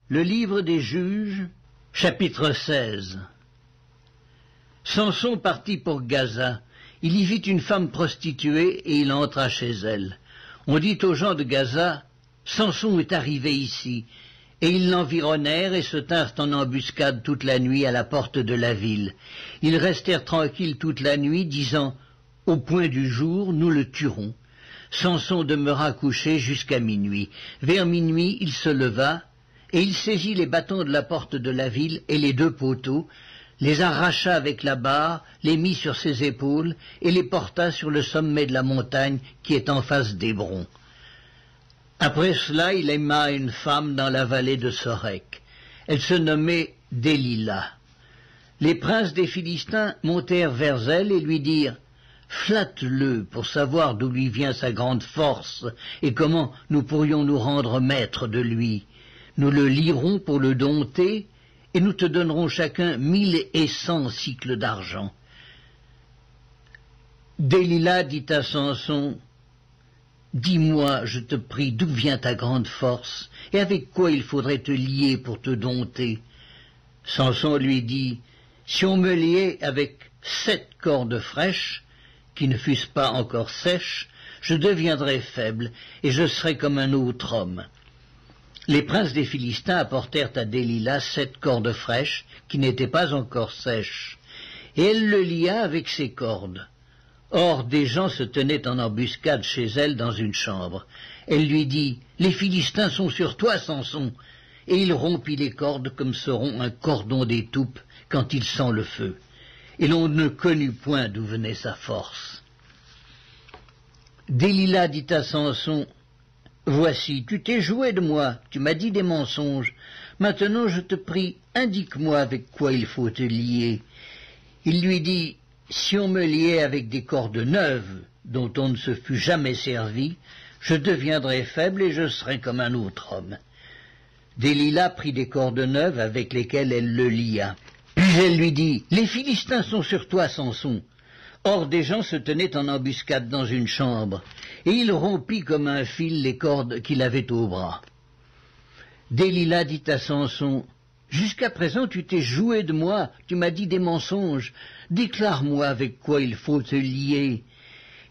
Le livre des Juges, chapitre 16. Samson partit pour Gaza. Il y vit une femme prostituée et il entra chez elle. On dit aux gens de Gaza, « Samson est arrivé ici ». Et ils l'environnèrent et se tinrent en embuscade toute la nuit à la porte de la ville. Ils restèrent tranquilles toute la nuit, disant, « Au point du jour, nous le tuerons ». Samson demeura couché jusqu'à minuit. Vers minuit, il se leva, et il saisit les bâtons de la porte de la ville et les deux poteaux, les arracha avec la barre, les mit sur ses épaules, et les porta sur le sommet de la montagne qui est en face d'Hébron. Après cela, il aima une femme dans la vallée de Sorek. Elle se nommait Délila. Les princes des Philistins montèrent vers elle et lui dirent, « Flatte-le pour savoir d'où lui vient sa grande force et comment nous pourrions nous rendre maîtres de lui. Nous le lierons pour le dompter et nous te donnerons chacun 1100 cycles d'argent. » Délila dit à Samson, « Dis-moi, je te prie, d'où vient ta grande force, et avec quoi il faudrait te lier pour te dompter ?» Samson lui dit, « Si on me liait avec 7 cordes fraîches, qui ne fussent pas encore sèches, je deviendrais faible, et je serais comme un autre homme. » Les princes des Philistins apportèrent à Délila 7 cordes fraîches, qui n'étaient pas encore sèches, et elle le lia avec ses cordes. Or, des gens se tenaient en embuscade chez elle dans une chambre. Elle lui dit, « Les Philistins sont sur toi, Samson !» Et il rompit les cordes comme se rompt un cordon d'étoupe quand il sent le feu. Et l'on ne connut point d'où venait sa force. Délila dit à Samson, « Voici, tu t'es joué de moi, tu m'as dit des mensonges. Maintenant, je te prie, indique-moi avec quoi il faut te lier. » Il lui dit, « Si on me liait avec des cordes neuves, dont on ne se fût jamais servi, je deviendrais faible et je serais comme un autre homme. » Délila prit des cordes neuves avec lesquelles elle le lia. Puis elle lui dit, « Les Philistins sont sur toi, Samson. » Or des gens se tenaient en embuscade dans une chambre, et il rompit comme un fil les cordes qu'il avait au bras. Délila dit à Samson, « Jusqu'à présent tu t'es joué de moi, tu m'as dit des mensonges, déclare-moi avec quoi il faut te lier. »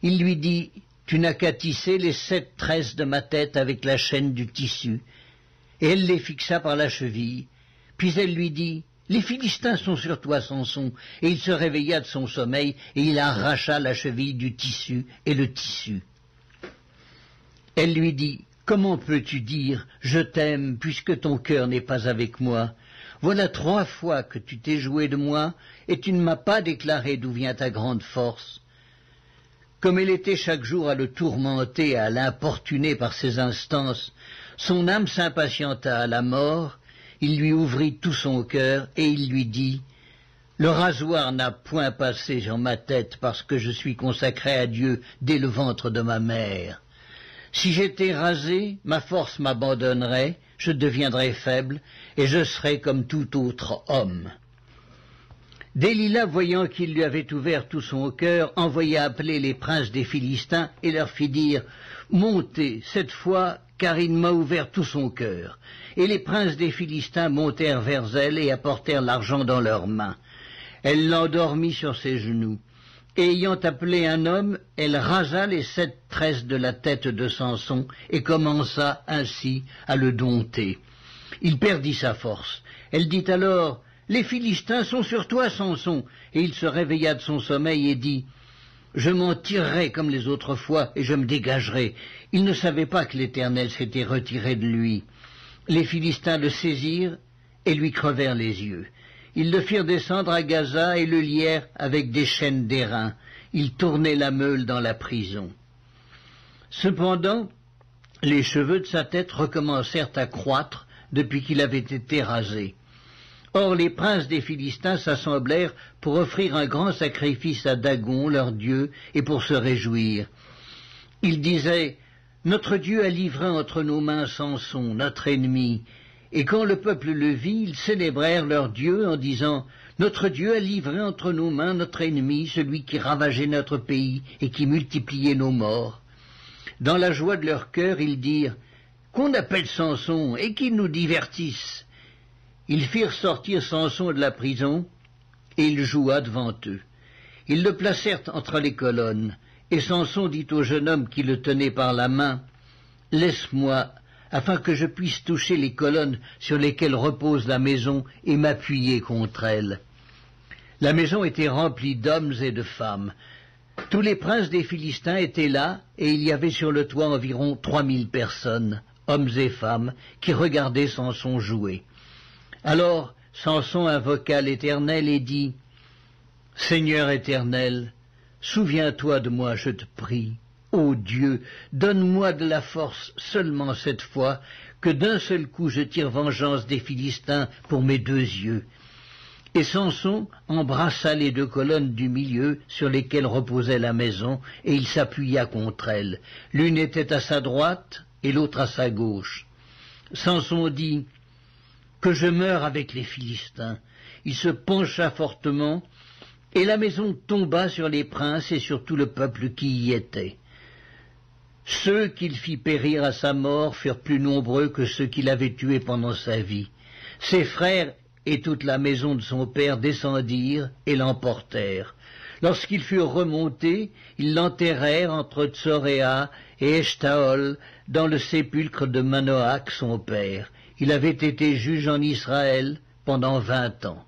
Il lui dit, « Tu n'as qu'à tisser les 7 tresses de ma tête avec la chaîne du tissu. » Et elle les fixa par la cheville. Puis elle lui dit, « Les Philistins sont sur toi, Samson. » Et il se réveilla de son sommeil, et il arracha la cheville du tissu et le tissu. Elle lui dit, « Comment peux-tu dire, je t'aime, puisque ton cœur n'est pas avec moi? Voilà 3 fois que tu t'es joué de moi, et tu ne m'as pas déclaré d'où vient ta grande force. » Comme elle était chaque jour à le tourmenter et à l'importuner par ses instances, son âme s'impatienta à la mort. Il lui ouvrit tout son cœur, et il lui dit, « Le rasoir n'a point passé sur ma tête, parce que je suis consacré à Dieu dès le ventre de ma mère. Si j'étais rasé, ma force m'abandonnerait, je deviendrais faible, et je serais comme tout autre homme. » Délila, voyant qu'il lui avait ouvert tout son cœur, envoya appeler les princes des Philistins et leur fit dire, « Montez, cette fois, car il m'a ouvert tout son cœur. » Et les princes des Philistins montèrent vers elle et apportèrent l'argent dans leurs mains. Elle l'endormit sur ses genoux. Et ayant appelé un homme, elle rasa les 7 tresses de la tête de Samson et commença ainsi à le dompter. Il perdit sa force. Elle dit alors, « Les Philistins sont sur toi, Samson. » Et il se réveilla de son sommeil et dit, « Je m'en tirerai comme les autres fois et je me dégagerai. » Il ne savait pas que l'Éternel s'était retiré de lui. Les Philistins le saisirent et lui crevèrent les yeux. Ils le firent descendre à Gaza et le lièrent avec des chaînes d'airain. Ils tournaient la meule dans la prison. Cependant, les cheveux de sa tête recommencèrent à croître depuis qu'il avait été rasé. Or les princes des Philistins s'assemblèrent pour offrir un grand sacrifice à Dagon, leur dieu, et pour se réjouir. Ils disaient, « Notre Dieu a livré entre nos mains Samson, notre ennemi. » Et quand le peuple le vit, ils célébrèrent leur Dieu en disant, « Notre Dieu a livré entre nos mains notre ennemi, celui qui ravageait notre pays et qui multipliait nos morts. » Dans la joie de leur cœur, ils dirent, « qu'on appelle Samson et qu'il nous divertisse. » Ils firent sortir Samson de la prison, et il joua devant eux. Ils le placèrent entre les colonnes, et Samson dit au jeune homme qui le tenait par la main, « Laisse-moi, afin que je puisse toucher les colonnes sur lesquelles repose la maison et m'appuyer contre elles. » La maison était remplie d'hommes et de femmes. Tous les princes des Philistins étaient là, et il y avait sur le toit environ 3000 personnes, hommes et femmes, qui regardaient Samson jouer. Alors Samson invoqua l'Éternel et dit, « Seigneur éternel, souviens-toi de moi, je te prie. Ô Dieu, donne-moi de la force seulement cette fois, que d'un seul coup je tire vengeance des Philistins pour mes 2 yeux. » Et Samson embrassa les 2 colonnes du milieu sur lesquelles reposait la maison, et il s'appuya contre elles. L'une était à sa droite et l'autre à sa gauche. Samson dit, « Que je meure avec les Philistins. » Il se pencha fortement, et la maison tomba sur les princes et sur tout le peuple qui y était. Ceux qu'il fit périr à sa mort furent plus nombreux que ceux qu'il avait tués pendant sa vie. Ses frères et toute la maison de son père descendirent et l'emportèrent. Lorsqu'ils furent remontés, ils l'enterrèrent entre Tsoréa et Eshtaol dans le sépulcre de Manoach son père. Il avait été juge en Israël pendant 20 ans.